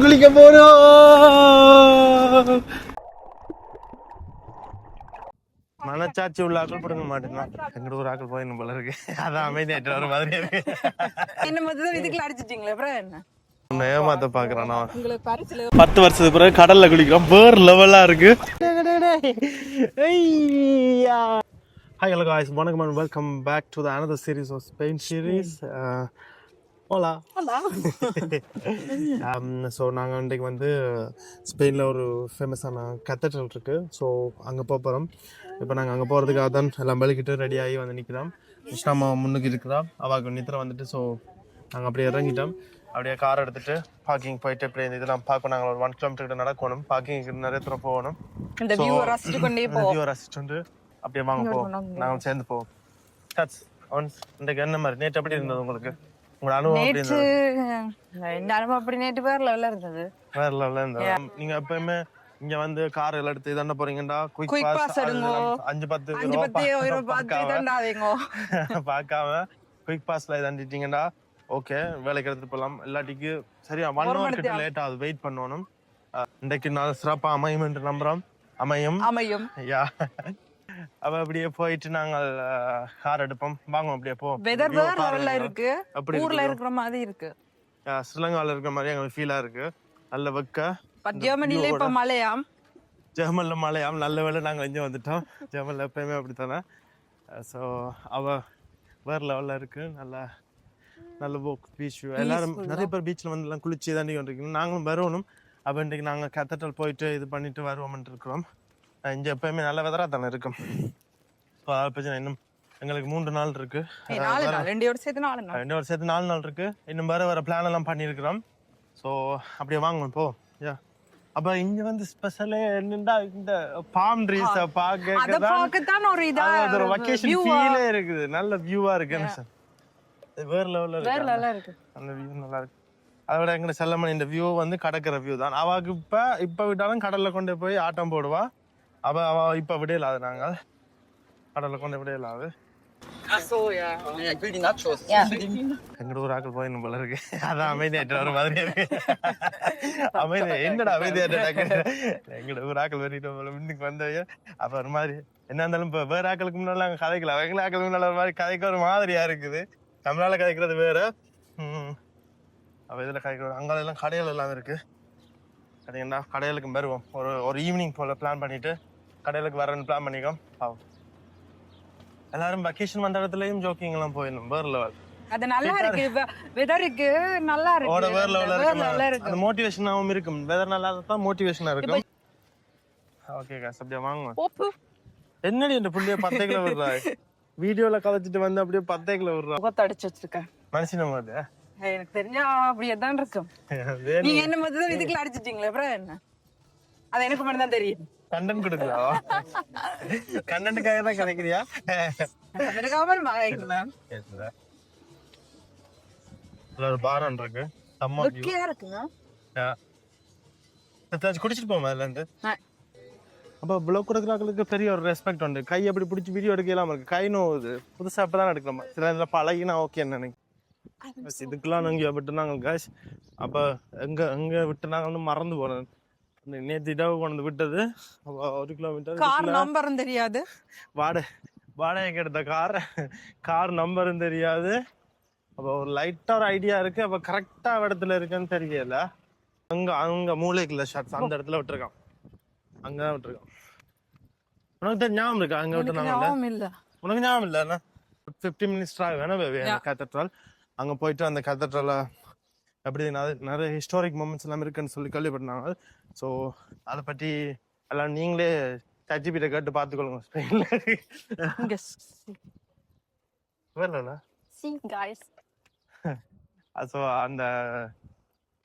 குளிக்க போறோம். மனச்சாட்சி உள்ள ஆக்கள் பிடுங்க மாட்டேங்கிறான். எங்கிட்ட ஒரு ஆக்கள் போய் போல இருக்கு. அதான் அமைதியாட்டு ஒரு மாதிரி இருக்கு. என்ன மொத்தம் இதுக்குள்ள அடிச்சிட்டீங்களே அப்புறம் என்ன ஏமாத்த பாக்குறான். 10 வருஷத்துக்கு பிறகு கடல்ல குளிக்கிறோம். வேற லெவலா இருக்கு. Hi hello guys, வணக்கம் and welcome back to the another series of Spain series. Hola. So நாங்கள் இன்றைக்கு வந்து ஸ்பெயினில் ஒரு ஃபேமஸான கத்தட்ரல் இருக்குது. ஸோ அங்கே போகிறோம். இப்போ நாங்கள் அங்கே போகிறதுக்காக தான் எல்லாம் பலிக்கிட்டு ரெடி ஆகி வந்து நிற்கிறோம். இஷ்டாமா முன்னுக்கு இருக்கிறோம். அவாக்கு நித்திர வந்துட்டு ஸோ நாங்கள் அப்படியே இறங்கிட்டோம். அப்படியே கார் எடுத்துகிட்டு பார்க்கிங் போயிட்டு அப்படியே இதெல்லாம் பார்க்க நாங்கள் ஒரு 1 கிலோமீட்டர் நடக்கணும். பார்க்கிங்க்கு நிறைய தூரம் போகணும். வியூ ரசிச்சுட்டு அப்படியே வாங்க போவோம். நாங்கள் சேர்ந்து போவோம். இன்றைக்கு என்ன மாதிரி நேற்று எப்படி இருந்தது உங்களுக்கு? உங்களோட அனுபவம் அப்படி நேற்று வேற லெவல்ல இருந்தது. வேற லெவல்ல இருந்தது. நீங்க எப்பயுமே இங்க வந்து கார் எல்லாம் எடுத்து இதாண்ட போறீங்கன்னா குயிக் பாஸ் எடுங்க. 5-10 பார்க்காம குயிக் பாஸ்ல இதாண்டிட்டீங்கன்னா ஓகே வேலைக்கு எடுத்துட்டு போகலாம். இல்லாட்டிக்கு சரியா 1 hour கிட்ட லேட் ஆகுது. வெயிட் பண்ணணும். இன்றைக்கு நான் சிறப்பா அமையும் என்று நம்புறோம். அமையும் யா. அப்ப அப்படியே போயிட்டு நாங்கள் கார் எடுப்போம். வாங்க அப்படியே போ. வெதர் வேற லெவல்ல இருக்கு. ஊர்ல இருக்கிற மாதிரி இருக்கு. ஸ்ரீலங்கால இருக்கிற மாதிரி எங்களுக்கு ஃபீலா இருக்கு. நல்ல வெக்க. ஜெர்மனில இப்ப மழையாம். ஜெர்மன்ல மழையாம். நல்ல வேளை நாங்கள் இங்கே வந்துட்டோம். ஜெர்மன்ல எப்பயுமே அப்படித்தானே. ஸோ அவ வேற லெவல்ல இருக்கு. நல்ல பீச் வியூ. எல்லாரும் நிறைய பேர் பீச்சில் வந்து எல்லாம் குளிச்சு தாண்டி கொண்டிருக்கீங்க. நாங்களும் வரணும். அப்போ இன்றைக்கு நாங்கள் கத்தட்டல் போயிட்டு இது பண்ணிட்டு வருவோம்னு இருக்கிறோம். இங்கே எப்பயுமே நல்ல வெதரா தானே இருக்கும். பிரச்சனை இன்னும் எங்களுக்கு 3 நாள் இருக்கு. 2 சேர்த்து 4 நாள் இருக்கு. இன்னும் வர பிளான் எல்லாம் பண்ணியிருக்கிறோம். ஸோ அப்படியே வாங்க போ. யா அப்ப இங்க வந்து ஸ்பெஷலே என்னன்னா இந்த பாம் ட்ரீஸை பார்க்கத்தான் ஒரு வெக்கேஷன் ஃபீலே இருக்குது. நல்ல வியூவா இருக்கு. வேற லெவல்ல இருக்கு. அந்த வியூ நல்லா இருக்கு. அதை விட எங்க செல்லமணி இந்த வியூ வந்து கடற்கரை வியூ தான். அவக்கு இப்ப விட்டாலும் கடல்ல கொண்டு போய் ஆட்டம் போடுவா. அவ இப்ப விடையிலாது. நாங்கள் கடல்ல கொண்டு விடையிலாது. எங்கட ஒரு ஆக்கள் போய் போல இருக்கு. அதான் அமைதியாட்டு ஒரு மாதிரி இருக்கு. அமைதியா என்னடா அமைதியாட்ட எங்கட ஒரு ஆக்கள் வரிட்டு போல முன்னுக்கு வந்தவைய. அப்ப ஒரு மாதிரி என்ன இருந்தாலும் இப்ப வேற ஆக்களுக்கு முன்னால நாங்க கதைக்கலாம். எங்களை ஆக்களுக்கு முன்னால ஒரு மாதிரி கதைக்க ஒரு மாதிரியா இருக்குது. நம்மளால கதைக்கிறது வேற. அப்ப இதுல கதைக்கிறது அங்கால கடைகள் எல்லாம் இருக்கு. கடைகள்னா கடைகளுக்கு வருவோம். ஒரு ஈவினிங் போல பிளான் பண்ணிட்டு கடைகளுக்கு வரணும்னு பிளான் பண்ணிக்கோம். எல்லாரும் வெக்கேஷன் வந்த இடத்துலயும் ஜோக்கிங் எல்லாம் போயிடணும். வேற லெவல். அது நல்லா இருக்கு. வெதருக்கு நல்லா இருக்கு. வேற லெவல்ல இருக்கு. அது மோட்டிவேஷனாவும் இருக்கும். வெதர் நல்லா இருந்தா மோட்டிவேஷனா இருக்கும். ஓகே गाइस அப்படியே வாங்க. என்னடி இந்த புள்ளிய 10 கிலோ விடுறா? வீடியோல கலச்சிட்டு வந்து அப்படியே 10 கிலோ விடுறா. முகத்த அடிச்சு வச்சிருக்கேன். மனுஷன மாதிரி. எனக்கு தெரிஞ்சா அப்படியே தான் இருக்கும். நீங்க என்ன மொத்தம் இதுக்குள்ள அடிச்சிட்டீங்களே அப்புறம் என்ன? அது எனக்கு மட்டும் தான் தெரியும். கண்டென்ட் கொடுக்கறா? கண்டென்ட்காக தான் கிடைக்குறியா? அதுக்காக மேம். ஒரு பார் இருக்கு. செம்ம ஓகே இருக்குங்க. குடிச்சிட்டு போமா அதுல இருந்து. அப்ப ப்ளாக் கொடுக்குறாங்களுக்கு பெரிய ஒரு ரெஸ்பெக்ட் உண்டு. கை அப்படி பிடிச்சி வீடியோ எடுக்கலாம் இருக்கு. கை நோவுது. புதுசா அப்பதான் எடுக்கலாமா? சில இதுல பழகினா ஓகே நினைக்கிறேன். இதுக்கெல்லாம் நாங்க விட்டுனாங்க காய்ஸ். அப்ப எங்க விட்டுனாங்க வந்து மறந்து போனேன். நேற்று இரவு கொண்டு விட்டது 1 கிலோமீட்டர். கார் நம்பரும் தெரியாது. வாடகைக்கு எடுத்த கார் நம்பரும் தெரியாது. அப்போ ஒரு லைட்டா ஒரு ஐடியா இருக்கு. அப்ப கரெக்டா இடத்துல இருக்குன்னு தெரியல. அங்க மூளைக்குள்ள ஷாட்ஸ் அந்த இடத்துல விட்டுருக்கான். அங்கதான் விட்டுருக்கான். உனக்கு ஞாபகம் இருக்கா? அங்க விட்டுனாங்க. உனக்கு ஞாபகம் இல்ல? 15 minutes டிரைவ் வேணும் கத்தட்ரல். அங்க போயிட்டு அந்த கத்தட்ரல அப்படி நிறைய ஹிஸ்டாரிக் மூமெண்ட்ஸ் எல்லாம் இருக்குன்னு சொல்லி கேள்விப்பட்டாங்க. ஸோ அதை பற்றி எல்லாம் நீங்களே ChatGPT கேட்டு பார்த்துக்கொள்ளுங்க. ஸோ அந்த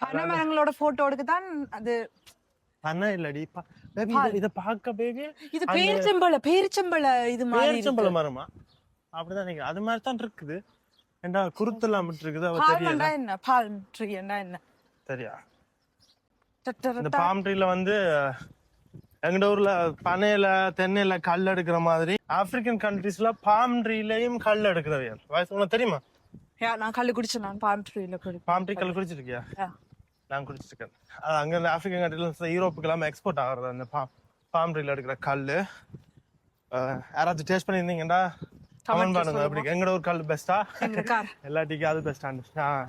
பனைமரங்களோட போட்டோடுக்கு தான் அது. பனை இல்லடி இதை பார்க்க பேபி இது பேரிச்சம்பழ இது மாதிரி பேரிச்சம்பழ மரமா? அப்படிதான் நீங்க அது மாதிரி தான் இருக்குது. என்ன குருத்தெல்லாம் இருக்குது. அவ தெரியல என்ன பால்ம் ட்ரீ என்ன சரியா? இந்த பாம் ட்ரீல வந்து எங்கட ஊர்ல பனையில தென்னையில கல் எடுக்கிற மாதிரி ஆப்பிரிக்கன் கண்ட்ரீஸ்ல பாம் ட்ரீலயும் கல் எடுக்கிறவையா? வயசு உனக்கு தெரியுமா? நான் கல்லு குடிச்சேன். நான் பாம் ட்ரீல குடிப்பேன். பாம் ட்ரீ கல் குடிச்சிருக்கியா? நான் குடிச்சிருக்கேன். அங்க ஆப்பிரிக்கன் கண்ட்ரில யூரோப்புக்கு எல்லாம் எக்ஸ்போர்ட் ஆகுறது அந்த பாம் ட்ரீல எடுக்கிற கல். யாராச்சும் டேஸ்ட் பண்ணியிருந்தீங்கடா கமெண்ட் பண்ணுங்க. அப்படி எங்கட ஒரு கல் பெஸ்டா எல்லாட்டிக்கும் அது பெஸ்டா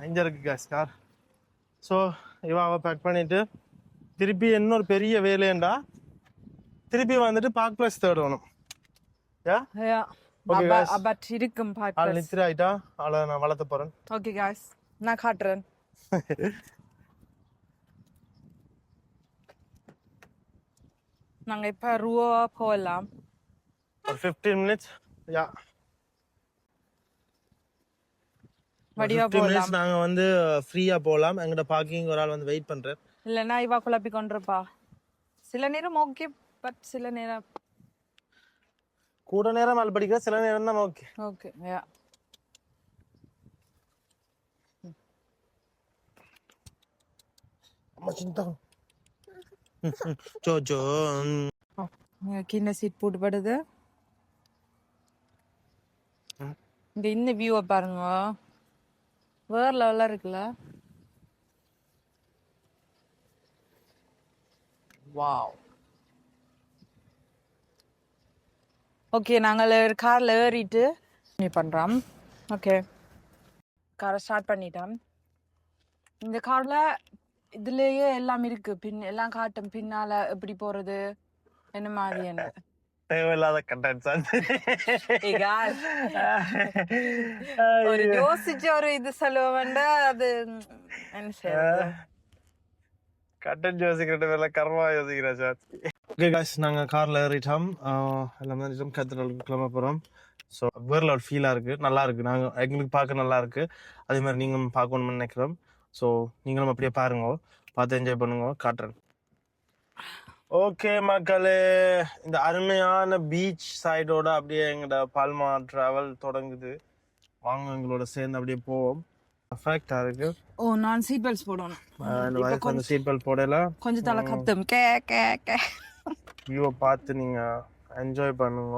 இங்க இருக்கு கேஸ் கார். ஸோ இவன் பேக் பண்ணிட்டு திருப்பி இன்னொரு பெரிய வேலையண்டா திருப்பி வந்துட்டு பார்க் பிளேஸ் தேடணும். இருக்கும் ஆள் நித்திர ஆயிட்டா ஆளை நான் வளர்த்த போறேன். ஓகே காய்ஸ் நான் காட்டுறேன். நாங்க இப்ப ரூவா போகலாம். ஒரு 15 minutes. யா 15 minutes நாங்க வந்து ஃப்ரீயா போகலாம். எங்கட பார்க்கிங் ஒரு ஆள் வந்து வெயிட் பண்றார். இல்லைன்னா இவா குழப்பி கொண்டிருப்பா. சில நேரம் ஓகே, பட் சில நேரம் கூட நேரம் ஆள் படிக்கிற சில நேரம் தான் ஓகே. ஓகே யா அம்மா சின்ன ஜோஜோ கிண்ண சீட் போட்டு படுது. இந்த இந்த வியூவை பாருங்க, வேற லெவலா இருக்குல்ல. வாவ். ஓகே நாங்கள் கார்ல ஏறிட்டு பண்றோம். ஓகே காரை ஸ்டார்ட் பண்ணிட்டோம். இந்த கார்ல இதுலயே எல்லாம் இருக்கு. எல்லாம் காட்டும், பின்னால எப்படி போறது என்ன மாதிரி என்ன தேவையில்லாத கண்டென்ட்ஸ். ஒரு யோசிச்சு ஒரு இது சொல்லுவ வேண்டாம். அது என்ன செய்யறது, கண்டென்ட் யோசிக்கிற பேர்ல கர்மா யோசிக்கிறேன் சார். ஓகே காய்ஸ் நாங்க கார்ல ஏறிட்டோம். எல்லாமே கேத்தட்ரலுக்கு கிளம்ப போறோம். ஸோ வேற ஒரு ஃபீலா இருக்கு, நல்லா இருக்கு. நாங்க எங்களுக்கு பார்க்க நல்லா இருக்கு. அதே மாதிரி நீங்களும் பார்க்கணும்னு நினைக்கிறோம். ஸோ நீங்களும் அப்படியே பாருங்க, பார்த்து என்ஜாய் பண்ணுங்க. காட்டுறேன். ஓகே மக்களே, இந்த அருமையான பீச் சைடோட அப்படியே எங்களோட பால்மா டிராவல் தொடங்குது. வாங்க எங்களோட சேர்ந்து அப்படியே போவோம். பர்ஃபெக்ட்டா இருக்கு. ஓ நான் சீட் பெல்ட் போடணும். இந்த வயசுல அந்த சீட் பெல்ட் போடல. கொஞ்சம் தலை கத்தும் கே கே கே. வியூவை பார்த்து நீங்க என்ஜாய் பண்ணுங்க.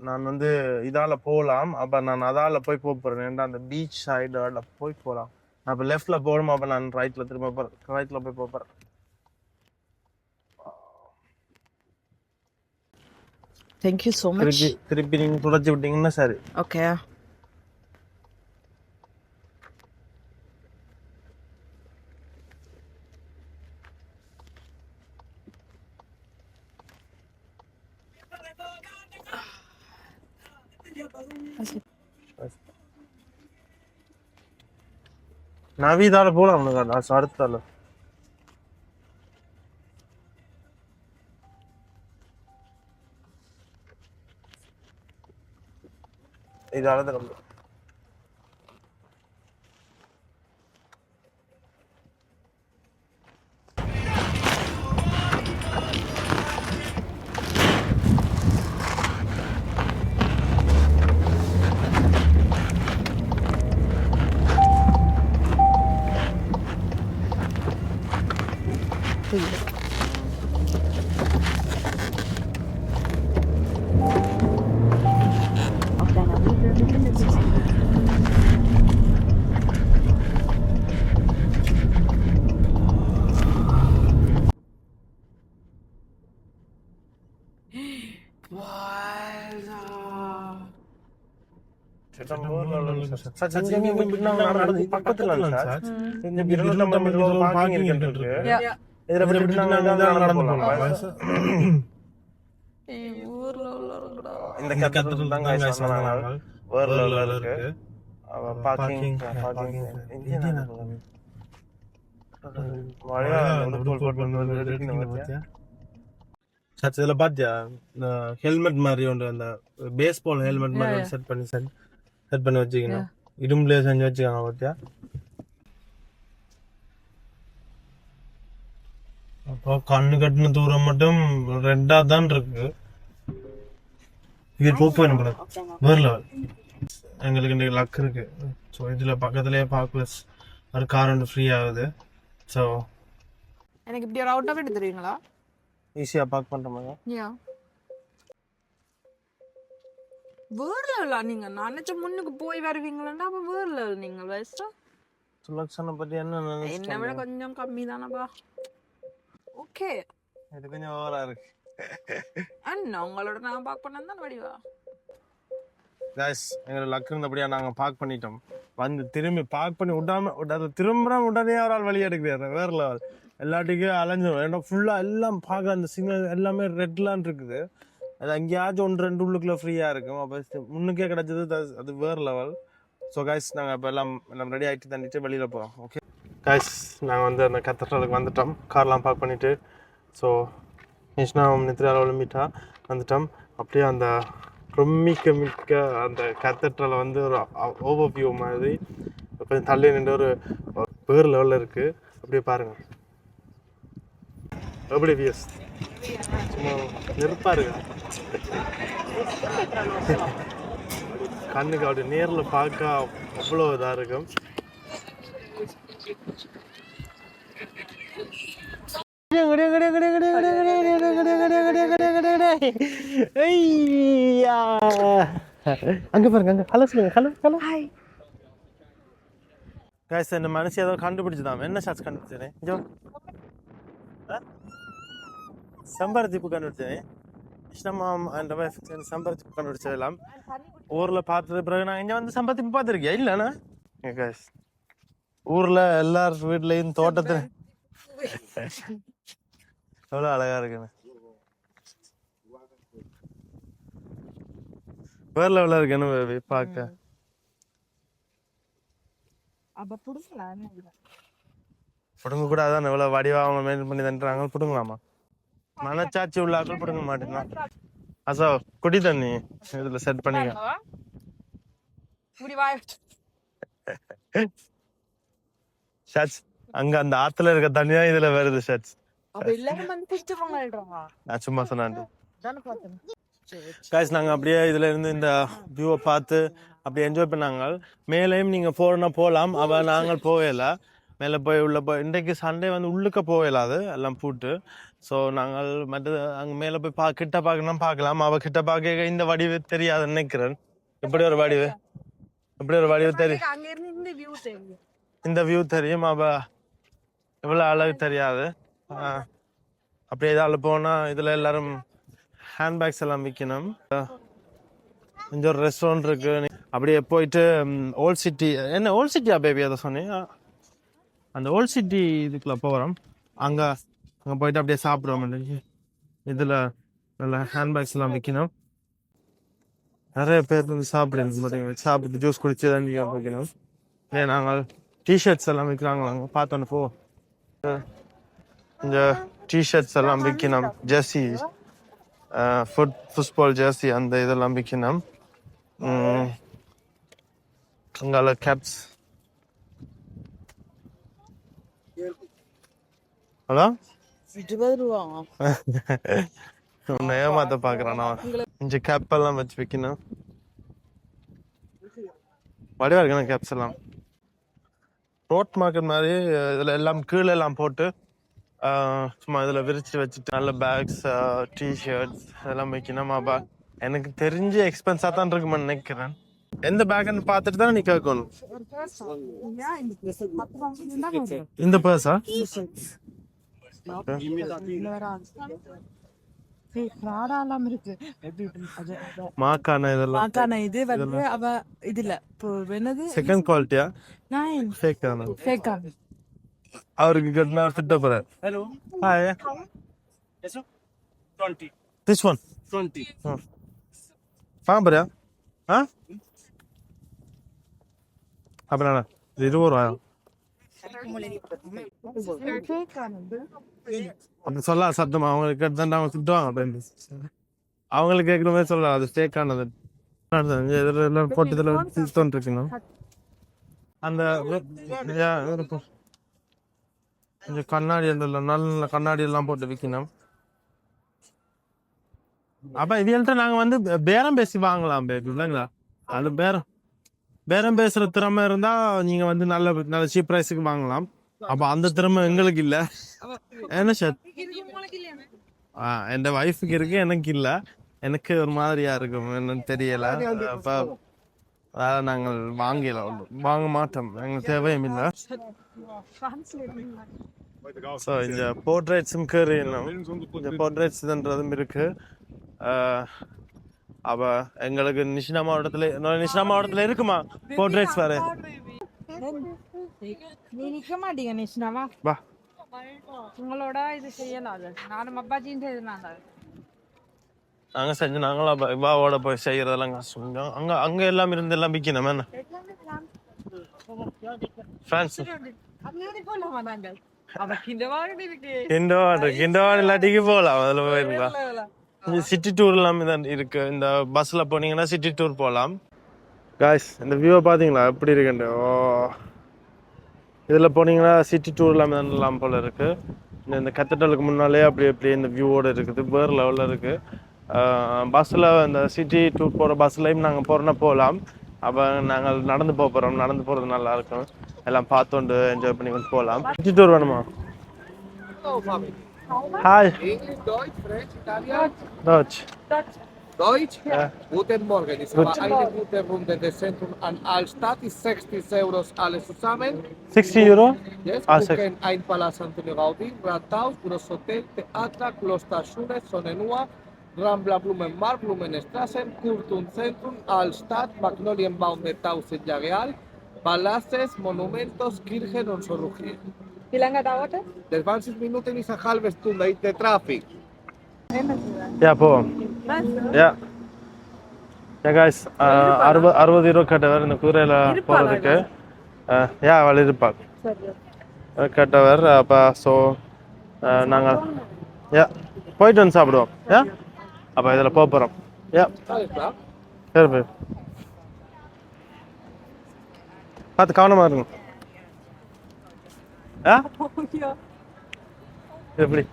நான் வந்து இதால போகலாம். அப்ப நான் அதால போய் போறேன். ஏன்னா அந்த பீச் சைடோட போய் போகலாம். நான் இப்போ லெஃப்ட்ல போகணும். அப்ப நான் ரைட்ல திரும்ப போறேன். ரைட்ல போய் போறேன். Thank you so much. திருப்பி நீங்க துடைச்சி விட்டீங்கன்னா சரி. ஓகே நவீதால போலாம். நான் அடுத்தால இதால தான் பக்கத்துல இதுல பாத்தியா ஹெல்மெட் மாதிரி ஒன்று, அந்த பேஸ்பால் ஹெல்மெட் மாதிரி செட் பண்ணி வச்சுக்கணும். இரும்புல செஞ்சு வச்சுக்காங்க பாத்தியா. அப்போ கண்ணு கட்டின தூரம் மட்டும் ரெண்டா தான் இருக்கு. இது போப்போ நம்மள வேற லெவல். எங்களுக்கு இந்த லக் இருக்கு. ஸோ இதுல பக்கத்துலயே பார்க்லஸ் ஒரு கார் ஒன்று ஃப்ரீ ஆகுது. ஸோ எனக்கு இப்படி ஒரு அவுட் ஆஃப் இட் தெரியுங்களா, ஈஸியா பார்க் பண்ற மாதிரி. வேற லெவலா நீங்க நினைச்ச முன்னுக்கு போய் வருவீங்களா? அப்ப வேற லெவல் நீங்க வயசா. சுலக்ஷனை பத்தி என்ன என்னை விட கொஞ்சம் கம்மி தானப்பா. ஓகே, இது கொஞ்சம் ஓவரா இருக்கு. அண்ணா உங்களோட நான் பார்க் பண்ண தான் வடிவா. கைஸ் எங்களோட லக் இருந்தபடியா நாங்கள் பார்க் பண்ணிட்டோம். வந்து திரும்பி பார்க் பண்ணி விடாம திரும்ப உடனே ஒரு ஆள் வழி எடுக்கிறாரு. வேற லெவல். எல்லாத்துக்கும் அலைஞ்சிடும். ஏன்னா ஃபுல்லாக எல்லாம் பார்க்க அந்த சிக்னல் எல்லாமே ரெட்லான் இருக்குது. அது அங்கேயாச்சும் 1-2 உள்ளுக்குள்ள ஃப்ரீயாக இருக்கும். அப்போ முன்னுக்கே கிடச்சது அது வேறு லெவல். ஸோ கைஸ் நாங்கள் இப்போ எல்லாம் ரெடி ஆகிட்டு தண்டிட்டு வெளியில் போகிறோம். ஓகே கைஸ், நாங்கள் வந்து அந்த கத்தட்ரலுக்கு வந்துட்டோம். கார்லாம் பார்க் பண்ணிவிட்டு. ஸோ நிஷ்ணா நித்ராவில் ஒலிம்பிட்டா வந்துட்டோம். அப்படியே அந்த மிக்க அந்த கத்தட்ரலை வந்து ஒரு ஓவர்வியூ மாதிரி கொஞ்சம் தள்ளி நின்று ஒரு வேறு லெவலில் இருக்குது. அப்படியே பாருங்கள் எப்படி வியஸ் சும்மா நெருப்பாக இருக்கு. கண்ணுக்கு அப்படி நேரில் பார்க்க அவ்வளோ இதாக இருக்கும். அங்க பாருங்க, அங்க ஹலோ சொல்லுங்க. Hello hello hi guys. இந்த மனுஷன் ஏதோ கண்டுபிடிச்சதாம். என்ன ஷாட்ஸ் கண்டுபிடிச்சேன்? ஜோ சம்பரத்தி பூ கண்டுபிடிச்சேன். கிருஷ்ணம்மா அந்த சம்பரத்தி பூ கண்டுபிடிச்சதெல்லாம் ஊரில் பார்த்தது பிறகு நான் இங்கே வந்து சம்பரத்தி பூ பார்த்துருக்கேன் இல்லைண்ணா. கைஸ் ஊரில் எல்லார் வீட்லேயும் தோட்டத்தில் எவ்வளோ அழகா இருக்குண்ணே. வேற லெவலில் இருக்குன்னு பார்க்க. பிடுங்க கூட அதான் எவ்வளோ வடிவா அவங்க மெயின்டைன் பண்ணி தந்துறாங்க. பிடுங்கலாமா? மனச்சாட்சி உள்ள ஆக்கள் பிடுங்க மாட்டேங்கிறான். அசோ குடி தண்ணி இதுல செட் பண்ணிக்க. ஷாட்ஸ் அங்க அந்த ஆத்துல இருக்க தண்ணியா இதுல வருது. ஷாட்ஸ் நான் சும்மா சொன்னான். கைஸ் நாங்கள் அப்படியே இதுல இருந்து இந்த வியூவை பார்த்து அப்படியே என்ஜாய் பண்ணாங்க. மேலேயும் நீங்கள் போறோன்னா போகலாம். அவள் நாங்கள் போகல. மேலே போய் உள்ள போய் இன்றைக்கு சண்டே வந்து உள்ளுக்க போகலாது எல்லாம் பூட்டு. ஸோ நாங்கள் மற்ற அங்கே மேலே போய் கிட்ட பார்க்கணும் பார்க்கலாம். அவள் கிட்ட பார்க்க இந்த வடிவு தெரியாது நினைக்கிறேன். இப்படி ஒரு வடிவு தெரியும். இந்த வியூ தெரியும். அவள் இவ்வளோ அழகு தெரியாது. அப்படியே இதால் போனால் இதில் எல்லாரும் ஹேண்ட்பேக்ஸ் எல்லாம் விற்கணும். கொஞ்சம் ஒரு ரெஸ்டாரண்ட் இருக்கு. அப்படியே போயிட்டு ஓல்ட் சிட்டி, என்ன ஓல்ட் சிட்டியா பேபி அதை சொன்னீங்க? அந்த ஓல்ட் சிட்டி இதுக்குள்ள போகிறோம். அங்கே போயிட்டு அப்படியே சாப்பிடுவோம். இதில் நல்ல ஹேண்ட்பேக்ஸ் எல்லாம் விற்கணும். நிறைய பேர் வந்து சாப்பிட்டு ஜூஸ் குடிச்சு தான் வைக்கணும். நாங்கள் டிஷர்ட்ஸ் எல்லாம் விற்கிறாங்களாங்க. பார்த்தோன்னு போ இந்த டிஷர்ட்ஸ் எல்லாம் விற்கணும். ஜெர்சி ஃபுட்பால் ஜெர்சி அந்த இதெல்லாம் விற்கணும். அங்கால கேப்ஸ் அதான் உன்னை ஏமாத்த பாக்குறான். இங்க கேப் எல்லாம் வச்சு வைக்கணும். வடிவா இருக்கணும் கேப்ஸ் எல்லாம். ரோட் மார்க்கெட் மாதிரி இதுல எல்லாம் கீழே எல்லாம் போட்டு சும்மா இதுல விரிச்சு வச்சுட்டு நல்ல பேக்ஸ் டிஷர்ட்ஸ் அதெல்லாம் வைக்கணும். எனக்கு தெரிஞ்சு எக்ஸ்பென்ஸா தான் இருக்குமான்னு நினைக்கிறேன். எந்த பேக்னு பார்த்துட்டு தானே நீ கேட்கணும். இந்த பர்ஸா? மாக்கான இதெல்லாம் இது வந்து அவ இதுல என்னது செகண்ட் குவாலிட்டியா? ஃபேக்கான அவருக்கு கட்டினா ஃபிட் போறார். Hello hi. Yes 20 this one 20 பாம்பரா அப்புறம் 20 ரூபாய் அப்படி சொல்ல சத்தமா அவங்களுக்கு கேட்டு அவங்க திட்டுவாங்க. அவங்களுக்கு கேட்குற மாதிரி சொல்லலாம். அது ஃபேக்கானது எல்லாம் போட்டு இதில் இருக்கணும். அந்த கொஞ்சம் கண்ணாடி அந்த நல்ல கண்ணாடி எல்லாம் போட்டு விற்கணும். அப்ப இதுல நாங்க வந்து பேரம் பேசி வாங்கலாம் பேபி இல்லைங்களா? அது பேரம் பேசுற திறமை இருந்தா நீங்க வந்து நல்ல சீப் பிரைஸுக்கு வாங்கலாம். அப்ப அந்த திறமை எங்களுக்கு இல்ல. என்ன சார் என் வைஃபுக்கு இருக்கு, எனக்கு இல்ல. எனக்கு ஒரு மாதிரியா இருக்கும் என்னன்னு தெரியல. அப்போ வேற நாங்கள் வாங்க மாட்டோம், எங்களுக்கு தேவையும் இல்லை. ஸோ இந்த போர்ட்ரேட்ஸும் கேறினோம், இந்த போர்ட்ரேட்ஸ்ன்றதும் இருக்கு. அவ எங்களுக்கு நிஷினா மாவட்டத்தில் இருக்குமா போர்ட்ரேட்ஸ் வேறு? நீ நிக்க மாட்டீங்க நிஷ்னாவா? வா, உங்களோட இது செய்யலாம். நானும் அப்பாச்சியும் செய்யலாம். நாங்கள் செஞ்சு நாங்களும் இவாவோட போய் செய்யறதெல்லாம் கஷ்டம். அங்கே எல்லாம் இருந்து எல்லாம் விற்கணும் என்ன ஃப்ரான்ஸ் கிண்டவாடு இல்லாட்டிக்கு போகலாம். அதில் போயிருக்கலாம். சிட்டி டூர் எல்லாமே தான் இருக்கு. இந்த பஸ்ஸில் போனீங்கன்னா சிட்டி டூர் போகலாம். காய்ஸ், இந்த வியூவை பார்த்தீங்களா எப்படி இருக்குண்டு? ஓ, இதில் போனீங்கன்னா சிட்டி டூர் எல்லாமே தான் எல்லாம் போல் இருக்கு. இந்த கத்தீட்ரலுக்கு முன்னாலே அப்படி இந்த வியூவோடு இருக்குது, வேறு லெவலில் இருக்குது. பஸ்ஸில் இந்த சிட்டி டூர் போகிற பஸ்லையும் நாங்கள் போகிறோன்னா போகலாம். அப்போ நாங்கள் நடந்து போகிறோம், நடந்து போகிறது நல்லாயிருக்கும். எல்லாம் பார்த்துண்டு என்ஜாய் பண்ணி கொண்டு போகலாம். சிட்டி டூர் வேணுமா? Hi. Deutsch, French, Italian? Deutsch. Deutsch? Ja. Guten Morgen. Ich habe eine gute Runde des Zentrum an Altstadt. Ist 60 Euros alles zusammen. 60 Euro? Jetzt Ah, gucken ein Palast Antonio Gaudí, Rathaus, Groß Hotel, Theater, Kloster Schule, Sonnenua, Rambla Blumenmarkt, Blumenstraßen, Kulturzentrum, Altstadt, Magnolienbaum der 1000 Jahre alt, Palastes, Monumentos, Kirchen und so weiter. Wie lange dauert es? Das 20 Minuten ist eine halbe Stunde, ist der Traffic. Ja, போவோம். யா guys, 60 ரூபா கட்டவர் இந்த குதிரையில் போகிறதுக்கு. யா, அவள் இருப்பாள் கட்டவர். அப்போ so நாங்கள் போயிட்டு வந்து சாப்பிடுவோம். அப்போ இதில் போகிறோம். Alles klar? சரி போய் பார்த்து கவனமாக இருங்க. எப்படி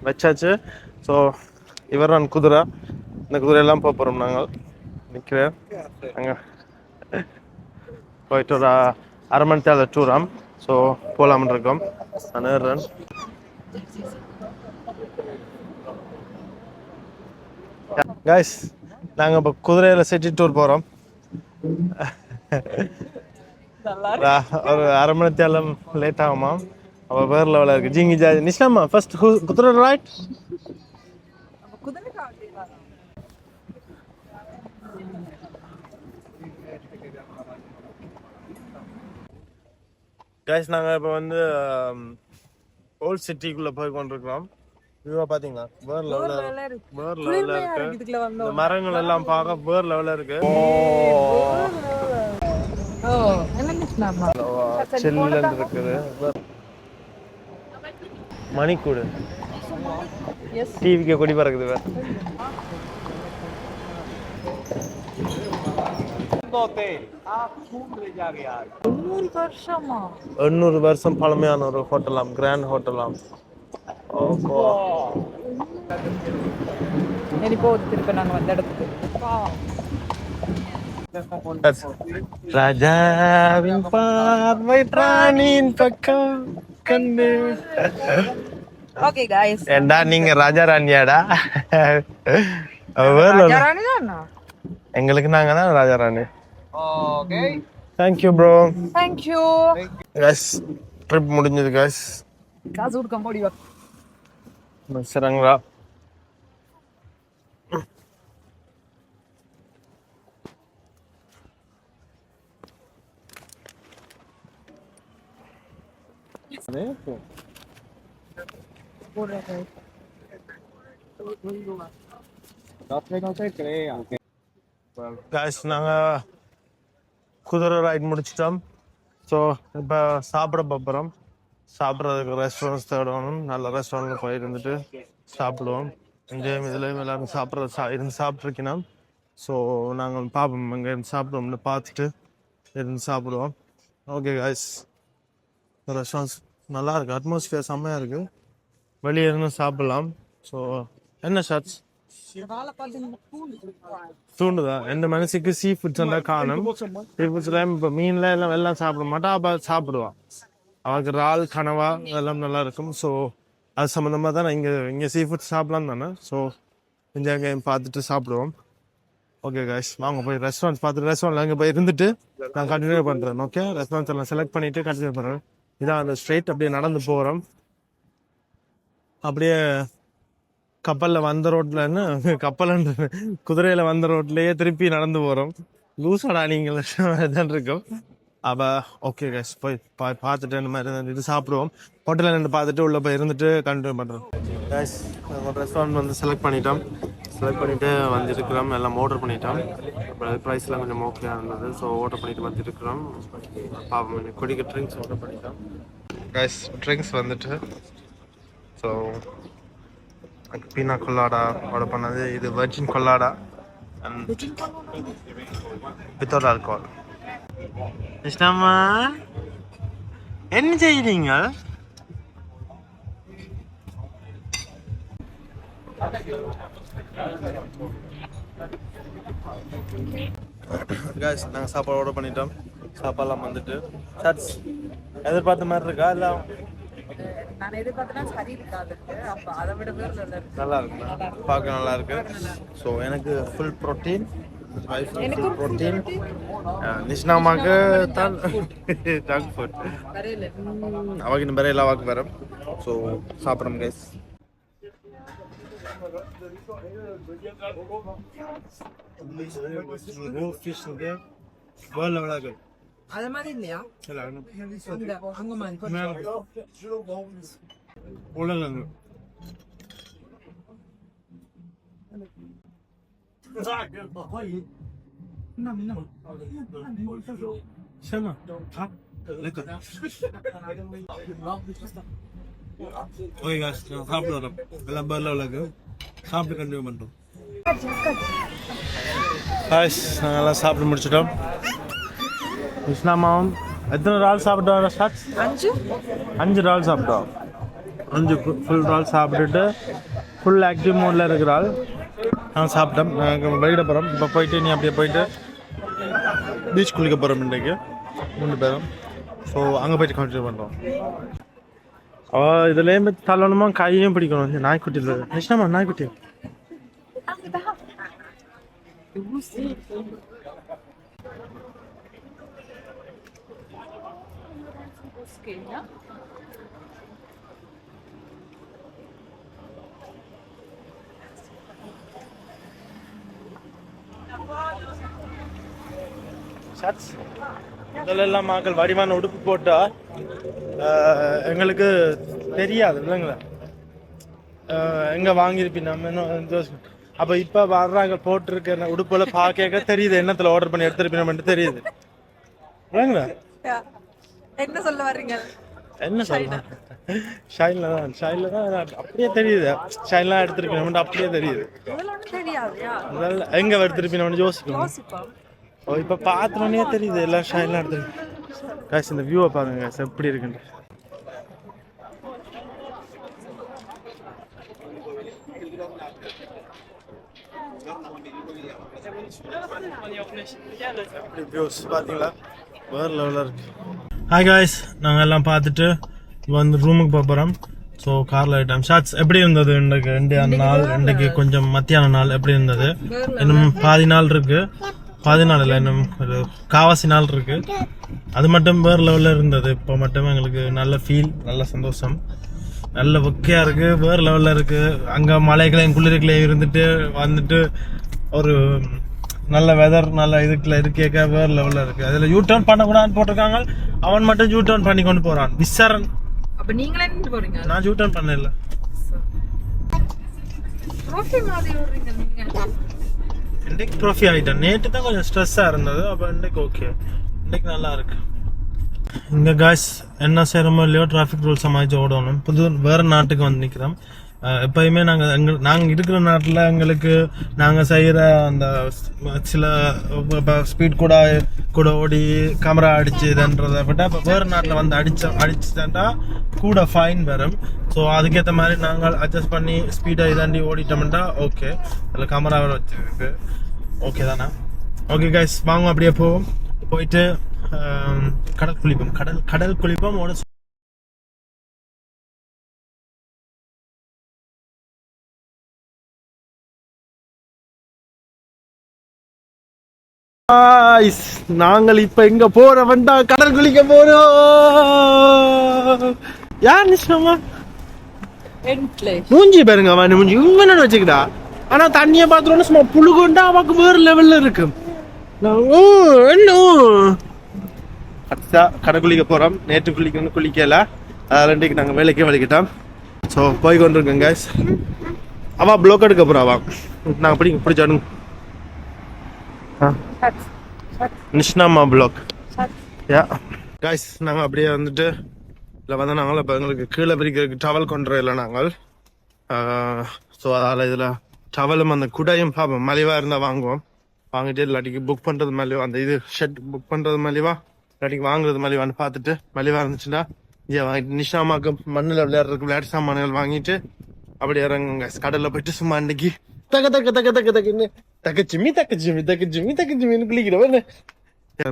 வச்சாச்சு. ஸோ இவர் நான் குதிரை, இந்த குதிரையெல்லாம் போகிறோம். நாங்கள் நிற்கிறேன் அங்கே போயிட்டு ஒரு அரை மணி தேவை டூராம். ஸோ போகலாம்னு இருக்கோம். நான் ஏறுறேன். காய்ஸ், நாங்கள் இப்போ குதிரையில் சிட்டி டூர் போகிறோம். ஒரு அரை மணி தேலம் லேட் ஆகுமா? அப்போ வேறு லெவலில் இருக்குது. ஜிங்கி ஜாஜி நிஷ்லாமா ஃபர்ஸ்ட் குதிரை ரைட். காய்ஸ், நாங்கள் இப்போ வந்து ஓல்ட் சிட்டிக்குள்ளே போய் கொண்டிருக்கிறோம். வியூவா பார்த்தீங்களா? வேறு லெவலில் இருக்கு. இந்த மரங்கள் எல்லாம் பார்க்க வேறு லெவலில் இருக்கு. சில்லுன்னு இருக்குது. மணிக்கூடு டிவிக்கு கொடி பறக்குது. வேற 800 வருஷம் பழமையான ஒரு ஹோட்டலாம், கிராண்ட் ஹோட்டலாம். திருப்ப நாங்க வந்த இடத்துக்கு ராஜாவின் பார்வை ராணியின் பக்கம் கண்டு. ஓகே गाइस, ஏண்டா நீங்க ராஜா ராணியாடா? ராஜாராணி தானா? எங்களுக்கு நாங்க தான் Raja Rani. Okay. Thank you bro. Thank you. Guys, trip முடிஞ்சது guys. காசு கொடுக்க முடியும். சரிங்களா? காய்ஸ், நாங்கள் குதிரை ரைட் முடிச்சிட்டோம். ஸோ இப்போ சாப்பிட போகிறோம். சாப்பிட்றதுக்கு ரெஸ்டாரண்ட்ஸ் தேடணும். நல்ல ரெஸ்டாரண்ட்டில் போய் இருந்துட்டு சாப்பிடுவோம். இங்கேயும் இதுலேயும் எல்லோரும் இருந்து சாப்பிட்ருக்கணும். ஸோ நாங்கள் பார்ப்போம், இங்கே இருந்து சாப்பிடுவோம்னு பார்த்துட்டு இருந்து சாப்பிடுவோம். ஓகே காய்ஸ், ரெஸ்டாரண்ட்ஸ் நல்லாயிருக்கு, அட்மாஸ்ஃபியர் செம்மையாக இருக்குது. வெளியே இருந்து சாப்பிட்லாம். ஸோ என்ன ஷார்ட்ஸ் தூண்டுதா எந்த மனசுக்கு சீ ஃபுட்ஸ் எல்லாம் காணும். சீ ஃபுட்ஸ்ல இப்போ மீன்ல எல்லாம் சாப்பிட மாட்டா, அவ சாப்பிடுவான். அவளுக்கு இறால் கனவா எல்லாம் நல்லா இருக்கும். ஸோ அது சம்மந்தமாக தான் நான் இங்கே சீ ஃபுட்ஸ் சாப்பிடலாம் தானே. ஸோ இங்கே பார்த்துட்டு சாப்பிடுவோம். ஓகே கைஸ், வாங்க போய் ரெஸ்டாரண்ட்ஸ் பார்த்துட்டு ரெஸ்டாரண்ட்ல அங்கே போய் இருந்துட்டு நான் கண்டினியூ பண்ணுறேன். ஓகே, ரெஸ்டாரண்ட்ஸ் எல்லாம் செலக்ட் பண்ணிட்டு கண்டினியூ பண்ணுறேன். இதான் அந்த ஸ்ட்ரெயிட் அப்படியே நடந்து போகிறோம். அப்படியே கப்பலில் வந்த ரோட்லன்னு கப்பல்ன்ற குதிரையில் வந்த ரோட்லேயே திருப்பி நடந்து போகிறோம். லூஸாடா நீங்கள் தான் இருக்கும். அப்போ ஓகே கைஸ், போய் பார்த்துட்டு இந்த மாதிரி இது சாப்பிடுவோம். ஹோட்டலில் நின்று பார்த்துட்டு உள்ளே போய் இருந்துட்டு கண்டினியூ பண்ணுறோம். கைஸ், ரெஸ்டாரண்ட் வந்து செலக்ட் பண்ணிவிட்டு வந்துருக்கிறோம். எல்லாம் ஆர்டர் பண்ணிட்டோம். ப்ரைஸ்லாம் கொஞ்சம் ஓகேயாக இருந்தது. ஸோ ஆர்டர் பண்ணிட்டு வந்துருக்கிறோம். பாப்போம், குடிக்க ட்ரிங்க்ஸ் ஆர்டர் பண்ணிட்டோம். கைஸ், ட்ரிங்க்ஸ் வந்துட்டு ஸோ பீனா கொல்லாடா ஆர்டர் பண்ணது. இது வெர்ஜின் கொல்லாடா அண்ட் வித்தவுட் ஆல்கோஹால். இஷ்டமா என்ன செய்கிறீங்க? நாங்கள் சாப்பாடு ஆர்டர் பண்ணிட்டோம். சாப்பாடுலாம் வந்துட்டு சாட்ஸ் எதிர்பார்த்த மாதிரி இருக்கா? இல்லை நான் எதிர்பார்த்தனா சரி இருக்காது. அப்ப அதை விட நல்லா இருக்கு, பார்க்க நல்லா இருக்கு. ஸோ எனக்கு ஃபுல் ப்ரோட்டீன், ஃபுல் ப்ரோட்டீன். நிஷ்னாமாக்கு தான் ஜங்க் ஃபுட். அவாக்கு இன்னும் வேற எல்லா வாக்கு வரும். ஸோ சாப்பிட்றோம் கைஸ். அது மாதிரி இல்லையா? அங்க மாதிரி உலகங்க சாப்பிடுறோம். எல்லாம் பர்ல உலக சாப்பிட்டு கண்டினியூ பண்ணுறோம். நாங்கெல்லாம் சாப்பிட்டு முடிச்சிட்டோம். இஸ்லாமாவும் எத்தனை இறால் சாப்பிட்டோம்? ஸ்டார்ட் 5 இறால் சாப்பிட்டோம். 5 ஃபுல் இறால் சாப்பிட்டுட்டு ஃபுல் ஆக்டிவ் மோடில் இருக்கிறாள் நாங்கள் சாப்பிட்டோம். நாங்கள் வெளியிட போகிறோம். இப்போ போயிட்டு நீ அப்படியே போயிட்டு பீச் குளிக்க போகிறோம் இன்றைக்கு 3 பேரும். ஸோ அங்கே போயிட்டு கண்டினியூ பண்ணுறோம். இதுலேயுமே தள்ளணுமா கையும் பிடிக்கணும். நாய்க்குட்டி நிஷ்ணாமா, நாய்க்குட்டி இதெல்லாம் மக்கள் வடிவான உடுப்பு போட்டா எங்களுக்கு தெரியாது இல்லைங்களா, எங்க வாங்கியிருப்பீங்க நம்ம. அப்ப இப்ப வர்றாங்க போட்டிருக்க உடுப்புல பாக்க தெரியுது என்னத்துல ஆர்டர் பண்ணி எடுத்திருப்பீங்க தெரியுது இல்லைங்களா. என்ன சொல்ல வர்றீங்க? என்ன சொல்லலாம், ஷைன்ல தான் அப்படியே தெரியுது. ஷைன்லாம் எடுத்திருப்பீங்க அப்படியே தெரியுது. எங்க எடுத்திருப்பீங்க யோசிக்கணும். இப்ப பாத்திரனே தெரியுது எல்லாம் ஷைன்லாம் எடுத்துருக்கு. காசு இந்த வியூவை பாருங்க காசு எப்படி இருக்குன்னு. பாத்தீங்களா, வேற லெவலில் இருக்கு. ஹாய் காய்ஸ், நாங்கள் எல்லாம் பார்த்துட்டு வந்து ரூமுக்கு போக போகிறோம். ஸோ காரில் ஆகிட்டோம். ஷார்ட்ஸ் எப்படி இருந்தது இன்றைக்கு? இன்றைக்கு கொஞ்சம் மத்தியான நாள் எப்படி இருந்தது? இன்னும் பாதி நாள் இருக்கு. பாதி நாள் இல்லை, இன்னும் ஒரு காவாசி நாள் இருக்கு. அது மட்டும் வேறு லெவலில் இருந்தது. இப்போ மட்டும் எங்களுக்கு நல்ல ஃபீல், நல்ல சந்தோஷம், நல்ல ஒக்கையாக இருக்குது, வேறு லெவலில் இருக்குது. அங்கே மலைகளையும் குளிர்களையும் இருந்துட்டு வந்துட்டு ஒரு நல்ல வெதர் நல்ல இதுக்குள்ள இருக்கேக்க வேறு லெவலில் இருக்குது. அதில் யூ டர்ன் பண்ணக்கூடாதுன்னு போட்டிருக்காங்க. அவன் மட்டும் யூ டர்ன் பண்ணி கொண்டு போகிறான். விசாரன். அப்போ நீங்களே போகிறீங்க? நான் யூ டர்ன் பண்ணல. இன்றைக்கு ட்ராஃபி ஆகிட்டேன். நேற்று தான் கொஞ்சம் ஸ்ட்ரெஸ்ஸாக இருந்தது. அப்போ இன்றைக்கு ஓகே, இன்றைக்கு நல்லா இருக்கு. இங்கே காய்ஸ் என்ன செய்கிறோமோ இல்லையோ டிராஃபிக் ரூல்ஸை மாதிரி ஓடணும். வேறு நாட்டுக்கு வந்து நிற்கிறோம். எப்பயுமே நாங்கள் இருக்கிற நாட்டில் எங்களுக்கு நாங்கள் செய்கிற அந்த சில ஸ்பீட் கூட ஓடி கேமரா அடிச்சுதுன்றதை விட இப்போ வேறு நாட்டில் வந்து அடிச்சுட்டாண்டா கூட ஃபைன் வரும். ஸோ அதுக்கேற்ற மாதிரி நாங்கள் அட்ஜஸ்ட் பண்ணி ஸ்பீடை இதாண்டி ஓடிட்டோம்னா ஓகே, அதில் கேமரா வேறு வச்சுருக்கு, ஓகே தானே? ஓகே கைஸ், வாங்க அப்படியே போயிட்டு கடல் குளிப்போம் ஓட. நாங்கள் இப்ப எங்க போறோம்டா, கடல் குளிக்க போறோம். யார் நிச்சயமா மூஞ்சி பாருங்க, அவன் மூஞ்சி இவன் வச்சுக்கிட்டா. ஆனா தண்ணிய பாத்துறோம்னு சும்மா புழுகுண்டா, அவக்கு வேறு லெவல்ல இருக்கு. கடல் குளிக்க போறோம். நேற்று குளிக்கல, ரெண்டுக்கு நாங்க வேலைக்கே வலிக்கிட்டோம். ஸோ போய் கொண்டிருக்கோம் கைஸ். அவ ப்ளோக் எடுக்க போறாவா, நாங்க பிடிச்சாடுங்க. நிஷ்னாமா ப்ளாக். யா கைஸ், நாங்கள் அப்படியே வந்துட்டு இல்லை வந்து நாங்கள் இப்போ எங்களுக்கு கீழே பிரிக்கிறதுக்கு டவல் கொண்டு இல்லை நாங்கள். ஸோ அதால் இதில் டவலும் அந்த குடையும் பார்ப்போம், மலிவாக இருந்தால் வாங்குவோம். வாங்கிட்டு இல்லாட்டிக்கு புக் பண்ணுறது மலிவா, அந்த இது ஷெட் புக் பண்ணுறது மலிவா, இல்லாட்டிக்கு வாங்குறது மலிவான்னு பார்த்துட்டு மலிவாக இருந்துச்சுன்னா இங்கே வாங்கிட்டு நிஷாமாக்கு மண்ணில் விளையாடுறதுக்கு விளையாட்டு சாமான்கள் வாங்கிட்டு அப்படி இறங்குங்க. கடலில் போயிட்டு சும்மா அன்னைக்கு தக்கச்சிமின்னு குளிக்கிறவன்.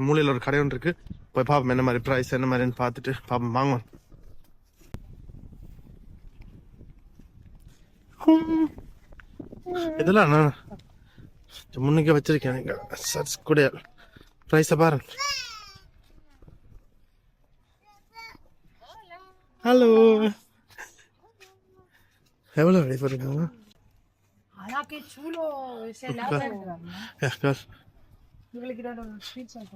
மூலையில் ஒரு கடை ஒன்று இருக்கு, போய் பாப்போம் என்ன மாதிரி ப்ரைஸ் என்ன மாதிரின்னு பார்த்துட்டு பாப்போம், வாங்குவோம். இதெல்லாம் நான் முன்னுக்கே வச்சிருக்கேன் கூட. ப்ரைஸை பாருங்க. ஹலோ, எவ்வளோ ரெடி பண்ணிருக்காங்க? Ah, qué chulo ese lavender, ¿no? Ja, claro. Yo le quiero los pizzas.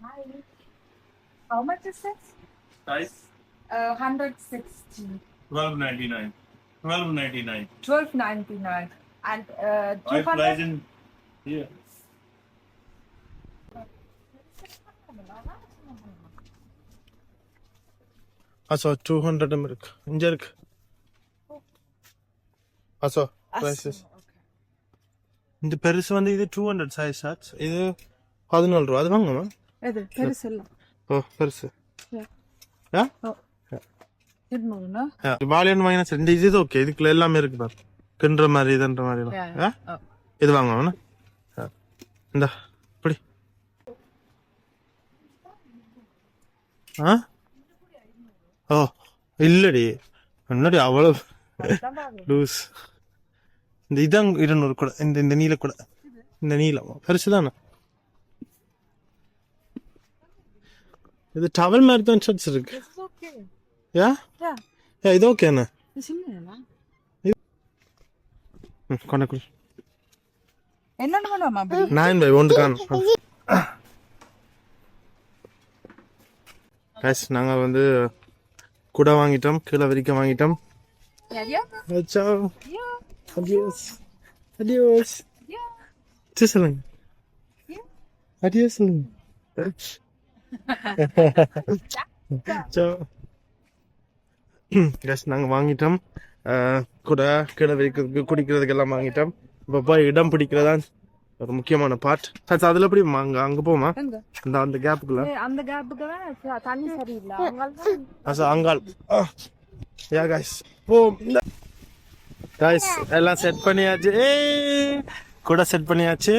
Hi. How much is this? Size 160. $12.99. $12.99. $12.99. And I price in here. Also 200 இருக்கு, இங்க இருக்கு. Also prices. இந்த பெருசு வந்து இது 200 சைஸ் ஷார்ட்ஸ், இது 14 ரூபா. அது வாங்குமா? இது பெருசு இல்ல. ஓ பெருசு. யா இது மூணுனா வாலியன் மைனஸ் இந்த இது ஓகே. இதுக்குள்ள எல்லாமே இருக்கு பாரு, கின்ற மாதிரி இதன்ற மாதிரி. இது வாங்குமா? இந்த இப்படி ஓ இல்லடி, முன்னாடி அவ்வளவு லூஸ். இந்த இதான் 200 கூட. இந்த நீல கூட, இந்த நீளம் பெருசுதானே. இது டவல் மாதிரி தான் ஷர்ட்ஸ் இருக்கு. யா இது ஓகேண்ணா. கொண்டக்குள் என்னன்னு பண்ணுவாமா? 9/1 காணும். கைஸ், நாங்கள் வந்து குடை வாங்கிட்டோம், கீழே வரைக்கும் வாங்கிட்டோம். சொல்லுங்க, அடியோ சொல்லுங்க. நாங்கள் வாங்கிட்டோம் குடை, கீழே வைக்கிறதுக்கு குடிக்கிறதுக்கு எல்லாம் வாங்கிட்டோம். இப்போ போய் இடம் பிடிக்கிறதா ஒரு முக்கியமான பார்ட். அதுல எப்படி அங்க போமா? அந்த கேப்புக்குள்ள, அந்த கேப்புக்கு தண்ணி சரியில்லை அங்கால். யா கைஸ், போ கைஸ், எல்லாம் செட் பண்ணியாச்சு. கூட செட் பண்ணியாச்சு,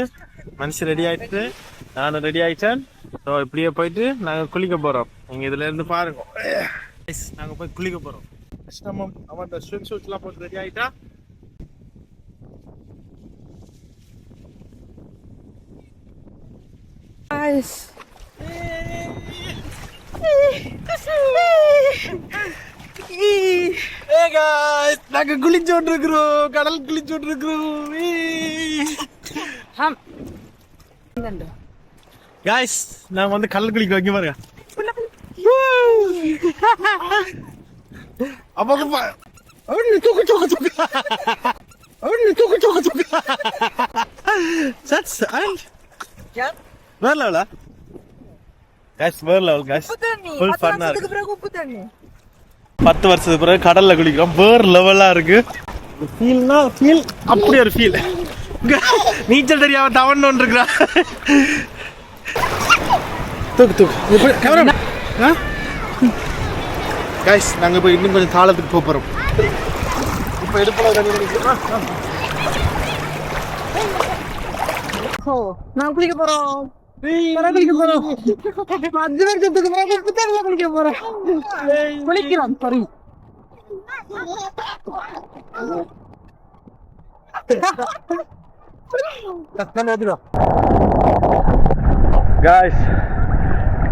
மனுஷன் ரெடி ஆயிட்டு, நானும் ரெடி ஆயிட்டேன். ஸோ இப்படியே போயிட்டு நாங்க குளிக்க போறோம். நீங்க இதுல இருந்து பாருங்க. நாங்க போய் குளிக்க போறோம். அவன் ஸ்விம் சூட்ஸ் எல்லாம் போட்டு ரெடி ஆயிட்டா. Guys. Hey guys, நாங்க குளிச்சோட்டு இருக்கிறோம், கடல் குளிச்சோட்டு இருக்கிறோம். Guys, நாங்க வந்து கடல் குளிக்க வைக்க பாருங்க. அப்போ தூக்கு That's and வேற லெவலா. கைஸ் வேற லெவல் கைஸ் உப்பு தண்ணி ஃபுல் 10 ஃபன்னா வருஷத்துக்கு இருக்கு பிறகு உப்பு தண்ணி 10 வருஷத்துக்கு பிறகு கடல்ல குளிக்கிறோம் வேற லெவலா இருக்கு ஃபீல்னா ஃபீல் அப்படி ஒரு ஃபீல் நீச்சல் தெரியாம தவண்டு இருக்கிறா தூக்கு கேமரா கைஸ் நாங்க போய் இன்னும் கொஞ்சம் தாளத்துக்கு போறோம் இப்போ எடுப்பல நான் குளிக்க போறோம் குளிக்கிறோம் சரி காய்ஸ்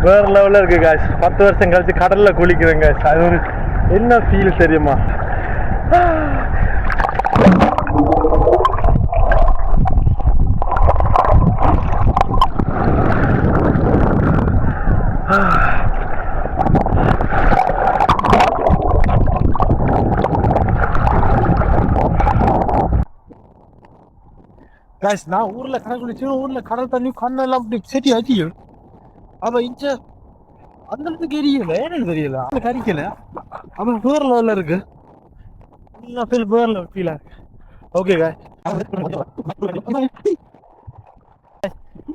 வேற லெவலில் இருக்கு காய்ஸ் 10 வருஷம் கழிச்சு கடல்ல குளிக்கிறேன் காய்ஸ் அது ஒரு என்ன ஃபீல் தெரியுமா காய்ஸ் நான் ஊர்ல கடல் குளிச்சு ஊர்ல கடல் தண்ணி கண்ணெல்லாம் அப்படி செட்டி ஆச்சு அவ இன்ச்ச அந்த இடத்துக்கு எரியல ஏன்னு தெரியல கறிக்கல அவன் வேற லெவல்ல இருக்கு ஃபீல் வேற லெவல் ஃபீலா இருக்கு ஓகே காய்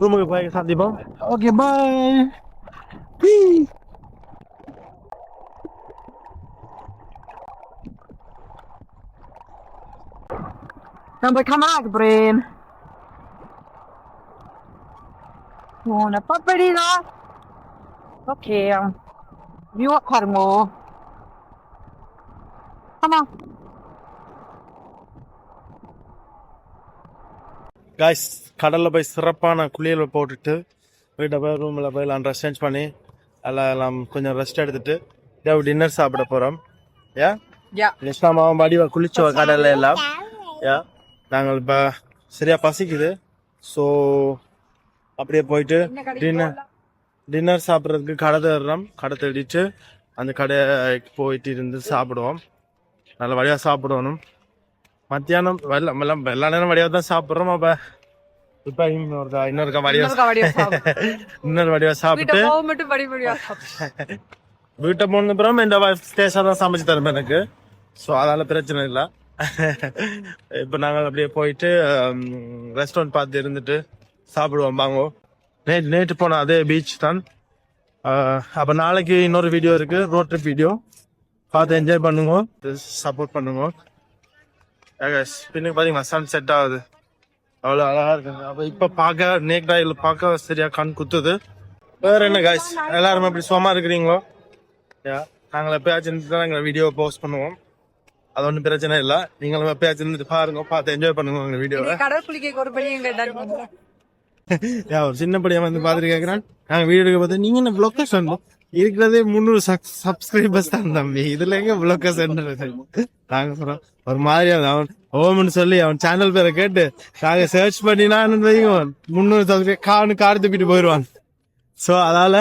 ரூமுக்கு போய் சந்திப்போம் ஓகே பாய் நம்ம கமராக்கு frame Buona paperina. Ok. Viu a Carmo. Come on. Guys கடலில் போய் சிறப்பான குளியலை போட்டுட்டு வீட்டை போய் ரூமில் போய் எல்லாம் ட்ரெஸ் சேஞ்ச் பண்ணி எல்லாம் கொஞ்சம் ரெஸ்ட் எடுத்துட்டு டின்னர் சாப்பிட போகிறோம் ஏன் Yeah. இஸ்லாமாவும் வடிவா குளிச்சோம் கடலில் எல்லாம் ஏன் நாங்கள் இப்போ சரியாக பசிக்குது ஸோ அப்படியே போயிட்டு டின்னர் சாப்பிட்றதுக்கு கடை தேடுறோம் கடை தேடிட்டு அந்த கடைக்கு போயிட்டு இருந்து சாப்பிடுவோம் நல்ல வழியாக சாப்பிடணும் மத்தியானம் எல்லா நேரம் வழியாக தான் சாப்பிட்றோம் அப்போ இப்போ இன்னொரு வடிவா சாப்பிட்டு வீட்டை போன அப்புறம் என் வைஃப் டேஸ்டாக தான் சமைச்சு தரும் எனக்கு ஸோ அதனால பிரச்சனை இல்லை இப்போ நாங்கள் அப்படியே போயிட்டு ரெஸ்டாரண்ட் பார்த்து இருந்துட்டு சாப்பிடுவோம் வாங்கோ நேற்று போன அதே பீச் தான் அப்போ நாளைக்கு இன்னொரு வீடியோ இருக்கு ரோட் ட்ரிப் வீடியோ பார்த்து என்ஜாய் பண்ணுங்க சப்போர்ட் பண்ணுங்க பின்னுக்கு பார்த்தீங்கன்னா சன் செட் ஆகுது அவ்வளோ அழகா இருக்கு அப்போ இப்போ பார்க்க நேக்டாயில் பார்க்க சரியா கண் குத்துது வேற என்ன காய்ஸ் எல்லாருமே இப்படி சும்மா இருக்கிறீங்களோ நாங்கள் எப்பயாச்சும் தான் எங்களை வீடியோ போஸ்ட் பண்ணுவோம் அது ஒன்றும் பிரச்சனை இல்லை நீங்களும் எப்பயாச்சும் இருந்துட்டு பாருங்க பார்த்து என்ஜாய் பண்ணுங்க உங்க வீடியோவை கடல் குளிக்க ஒரு படி எங்க ஒரு சின்ன படியா வந்து பாத்துட்டு கேக்குறான் நாங்க வீடியோ பார்த்து நீங்க என்ன லொக்கேஷன் இருக்கிறதே 300 சப்ஸ்கிரைபர்ஸ் தான் தம்பி இதுல எங்க லொக்கேஷன் நாங்க சொல்றோம் ஒரு மாதிரியா அவன் ஓமன்னு சொல்லி அவன் சேனல் பேரை கேட்டு நாங்க சர்ச் பண்ணினா 300 சப்ஸ்கிரைப் கார் தூக்கிட்டு போயிடுவான் ஸோ அதனால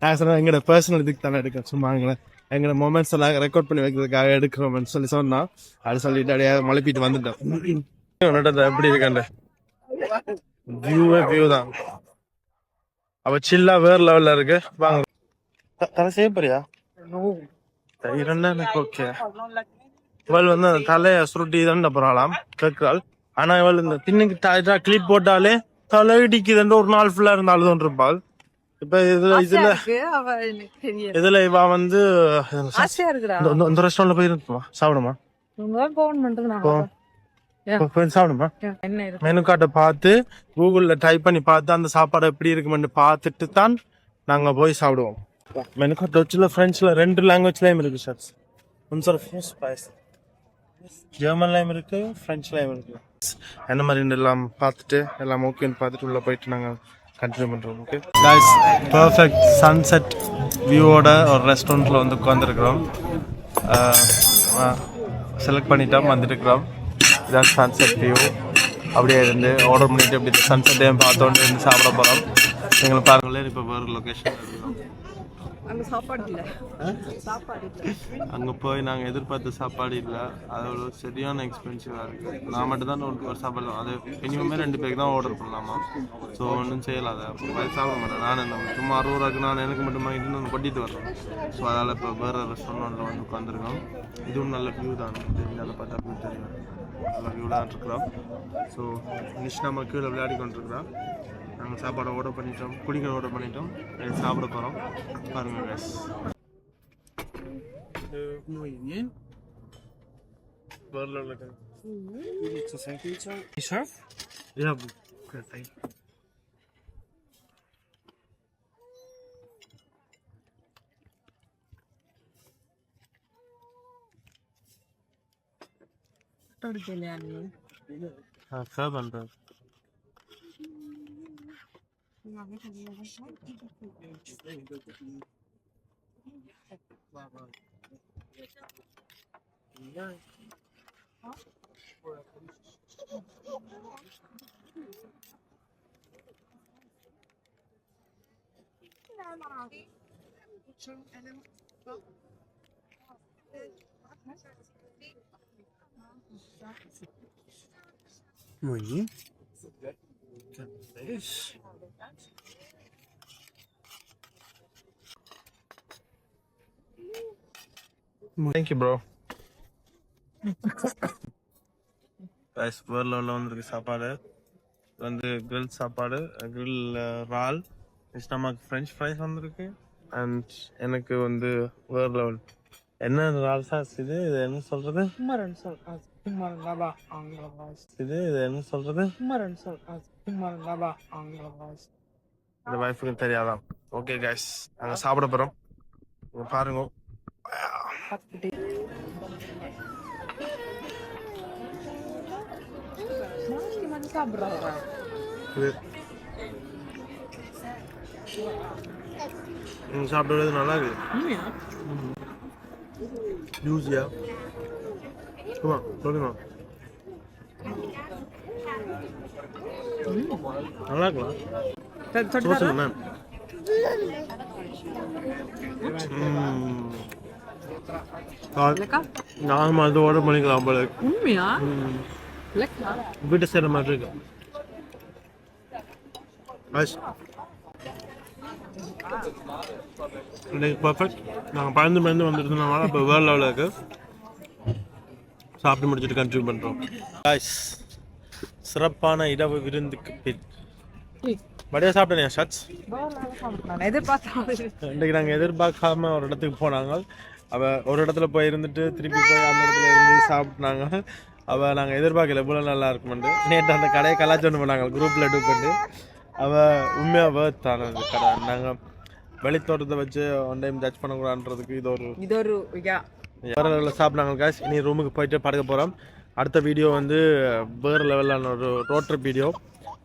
நான் சொல்றேன் எங்களோட பர்சனல் இதுக்கு தானே எடுக்கிறேன் சும்மா எங்களோட மொமெண்ட்ஸ் எல்லாம் ரெக்கார்ட் பண்ணி வைக்கிறதுக்காக எடுக்கிறோம்னு சொல்லி சொன்னோம் அது சொல்லிட்டு அப்படியே மழுப்பிட்டு வந்துட்டோம் எப்படி இருக்காண்ட வியூ தான் அவ சில்லா வேற லெவல்ல இருக்கு வாங்க தலை செய்ய போறியா இரண்டா எனக்கு ஓகே இவள் வந்து அந்த தலைய சுருட்டி தான் போறாளாம் கேட்கிறாள் ஆனா இவள் இந்த பின்னுக்கு கிளிப் போட்டாலே தலை இடிக்குதுன்ற ஒரு நாள் ஃபுல்லா இருந்தாலும் இருப்பாள் இப்ப இதுல இவ வந்து இந்த ரெஸ்டாரண்ட்ல போய் இருக்குமா சாப்பிடுமா சாப்பிடுமா மெனு கார்டை பார்த்து கூகுள்ல டைப் பண்ணி பார்த்து அந்த சாப்பாடு எப்படி இருக்குமென்னு பார்த்துட்டு தான் நாங்க போய் சாப்பிடுவோம் மெனு கார்டு வச்சுல பிரெஞ்சுல 2 லாங்குவேஜ்லயும் இருக்கு ஷர்ட்ஸ் ஜெர்மன்லயும் இருக்கு பிரெஞ்சுலயும் இருக்கு என்ன மாதிரி எல்லாம் பார்த்துட்டு எல்லாம் ஓகேன்னு பார்த்துட்டு உள்ள போயிட்டு நாங்க கண்டினியூ பண்றோம் ஓகே गाइस பெர்ஃபெக்ட் சன்செட் வியூவோட ஒரு ரெஸ்டாரண்ட்ல வந்து உட்கார்ந்துருக்கிறோம் செலக்ட் பண்ணிட்டோம் வந்துருக்கிறோம் இதான் சன்செட் வியூ அப்படியே இருந்து ஆர்டர் பண்ணிட்டு அப்படி சன்செட்டையும் பார்த்தோன்னு இருந்து சாப்பிட போகிறோம் எங்களை பாருங்களேன் இப்போ வேறு லொக்கேஷன் இருக்கோம். அங்க சாப்பாடு இல்ல சாப்பாடு இல்ல அங்கே போய் நாங்கள் எதிர்பார்த்த சாப்பாடு இல்லை. அதோட சரியான எக்ஸ்பென்சிவாக இருக்குது. நான் மட்டும் தான் ஒரு சாப்பாடு அது மினிமமே 2 பேருக்கு தான் ஆர்டர் பண்ணலாமா. ஸோ ஒன்றும் செய்யலாத சாப்பிட மாட்டேன். நான் சும்மா 60 ரூபாய்க்கு நான் எனக்கு மட்டும் வாங்கிட்டு வந்து கொட்டிட்டு வரேன். ஸோ அதனால் இப்போ வேறு ரெஸ்டாரண்ட்டில் வந்து உட்காந்துருக்கோம். இதுவும் நல்ல வியூ தான் தெரியும். அதை பார்த்தா அப்படி தெரியும் நல்ல வியூ தான் இருக்கிறோம். ஸோ நிஷ் நம்ம கீழே விளையாடி கொண்டிருக்கிறோம். நாங்கள் சாப்பாடை ஆர்டர் பண்ணிட்டோம், குடிக்கிற ஆர்டர் பண்ணிட்டோம், சாப்பிட போகிறோம். பாருங்கள் guys. Muy bien. Verlo lo que. Muchas gracias. ¿Y surf? Yeah, good thing. क्या बन रहा है? Muy bien. ¿Qué es? Thank you, bro. Guys, வேர்ல வந்திருக்கு சாப்பாடு வந்து கிரில் சாப்பாடு, கிரில் ரால், நமக்கு ஃப்ரெஞ்ச் ஃப்ரைஸ் வந்திருக்கு. அண்ட் எனக்கு வந்து வேறு லெவல் என்ன ரால் சாஸ் இது என்ன சொல்றது இது என்ன சொல்றது இந்த வைஃபுக்கு தெரியாதான். ஓகே கைஸ், நாங்கள் சாப்பிட போகிறோம். பாருங்க சாப்பிடுறது நல்லா இருக்குது. ஜூஸியா சொல்லுங்க நல்லா இருக்கலாம் சொல்லுங்க. நாம அது ஆர்டர் பண்ணிக்கலாம் போல. உண்மையா வீட்டு செய்கிற மாதிரி இருக்கு. இன்னைக்கு பர்ஃபெக்ட். நாங்கள் பயந்து வந்துருந்தோம்னால இப்போ வேறு லெவலில் இருக்கு. சாப்பிட்டு முடிச்சுட்டு கண்டினியூ பண்ணுறோம். சிறப்பான இரவு விருந்துக்கு பின் மடியா சாப்பிட்டேன் ஷாட்ஸ். இன்றைக்கு நாங்கள் எதிர்பார்க்காம ஒரு இடத்துக்கு போனாங்க. ஒரு இடத்துல போய் இருந்துட்டு திருப்பி போய் அந்த இடத்துல இருந்து சாப்பிட்டாங்க. நாங்கள் எதிர்பார்க்கல இவ்வளோ நல்லா இருக்குமெண்டு. நேற்று அந்த கடையை கலாச்சாரம் பண்ணாங்க குரூப்பில் டூ பண்ணி. உண்மையாக வேர்த்தான அந்த கடை. நாங்கள் வெளித்தோட்டத்தை வச்சு ஒன் டைம் ஜட்ஜ் பண்ணக்கூடாதுன்றதுக்கு இது ஒரு வேறு லெவலில் சாப்பிட்றாங்க காசு. இனி ரூமுக்கு போயிட்டு படுக்க போகிறோம். அடுத்த வீடியோ வந்து வேறு லெவலான ஒரு ரோட் ட்ரிப் வீடியோ.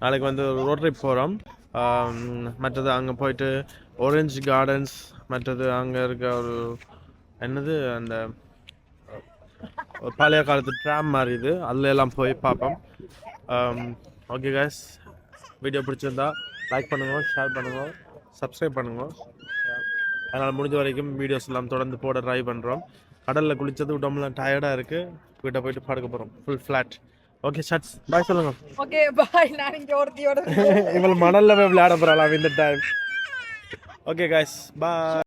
நாளைக்கு வந்து ஒரு ரோட் ட்ரிப் போகிறோம். மற்றது அங்கே போயிட்டு ஆரஞ்சு கார்டன்ஸ், மற்றது அங்கே இருக்க ஒரு என்னது அந்த ஒரு பழைய காலத்து ட்ராம் மாதிரி இது, அதில் எல்லாம் போய் பார்ப்போம். ஓகே காய்ஸ், வீடியோ பிடிச்சிருந்தா லைக் பண்ணுங்கள், ஷேர் பண்ணுங்கள், சப்ஸ்கிரைப் பண்ணுங்கள். அதனால் முடிஞ்ச வரைக்கும் வீடியோஸ் எல்லாம் தொடர்ந்து போட ட்ரை பண்ணுறோம். கடலில் குளித்தது உடம்புலாம் டயர்டாக இருக்குது. வீட்டை போயிட்டு படுக்க போகிறோம் ஃபுல் ஃப்ளாட். ஓகே ஷாட்ஸ், பாய் சொல்லுங்கள். Okay bye. நான் இங்கே ஒருத்தியோட இவள் மணலில் போய் விளையாட போகிறாளாம் இந்த டைம். ஓகே காய்ஸ், பாய்.